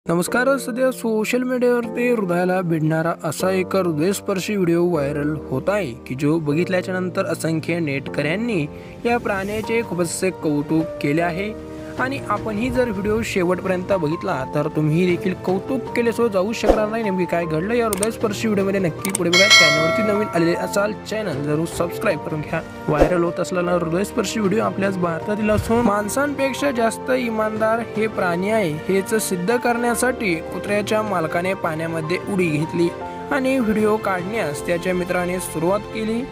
नमस्कार. सध्या सोशल मीडियावरती हृदयाला भिडणारा असा एक हृदयस्पर्शी व्हिडिओ व्हायरल होत आहे की जो बघितल्याच्या नंतर असंख्य नेटकऱ्यांनी या प्राण्याचे खूपसे कौतुक केले आहे आणि आपणही जर व्हिडिओ शेवटपर्यंत बघितला तर तुम्ही देखील कौतुक केल्याशिवाय जाऊ शकणार नाही. नेमकी काय घडलं या हृदयस्पर्शी व्हिडिओमध्ये नक्की पुढे बघा. चॅनलवरती नवीन आलेले असाल चॅनल जरूर सबस्क्राईब करून घ्या. व्हायरल होत असलेला हृदयस्पर्शी व्हिडिओ आपल्याच भारतातील असून माणसांपेक्षा जास्त इमानदार हे प्राणी आहे हेच सिद्ध करण्यासाठी कुत्र्याच्या मालकाने पाण्यामध्ये उडी घेतली आणि व्हिडिओ काढण्यास त्याच्या मित्राने सुरुवात केली.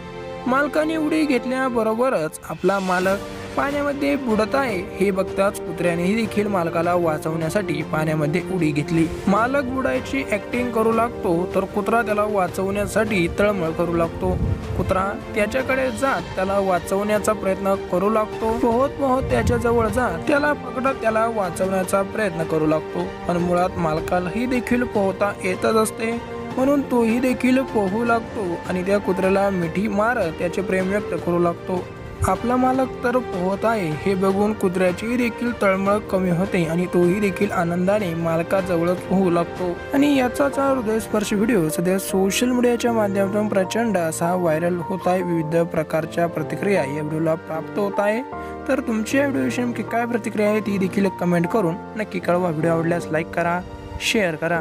मालकाने उडी घेतल्याबरोबरच आपला मालक पाण्यामध्ये बुडत आहे हे बघताच कुत्र्यानेही देखील मालकाला वाचवण्यासाठी पाण्यामध्ये उडी घेतली. मालक बुडायची ऍक्टिंग करू लागतो तर कुत्रा त्याला वाचवण्यासाठी तळमळ करू लागतो. कुत्रा त्याच्याकडे जात त्याला वाचवण्याचा प्रयत्न करू लागतो. पोहत पोहत त्याच्या जवळ जात त्याला पकडत त्याला वाचवण्याचा प्रयत्न करू लागतो. पण मुळात मालकालाही देखील पोहता येतच असते म्हणून तोही देखील पोहू लागतो आणि त्या कुत्र्याला मिठी मारत त्याचे प्रेम व्यक्त करू लागतो. आपला मालक तर पोहत आहे हे बघून कुत्र्याची देखील तळमळ कमी होते आणि तोही देखील आनंदाने मालकाजवळच पोहू लागतो. आणि याचाच हृदयस्पर्शी व्हिडिओ सध्या सोशल मीडियाच्या माध्यमातून प्रचंड असा व्हायरल होत आहे. विविध प्रकारच्या प्रतिक्रिया या व्हिडिओला प्राप्त होत आहे. तर तुमच्या व्हिडिओविषयी काय प्रतिक्रिया आहे ती देखील कमेंट करून नक्की कळवा. व्हिडिओ आवडल्यास लाईक करा, शेअर करा.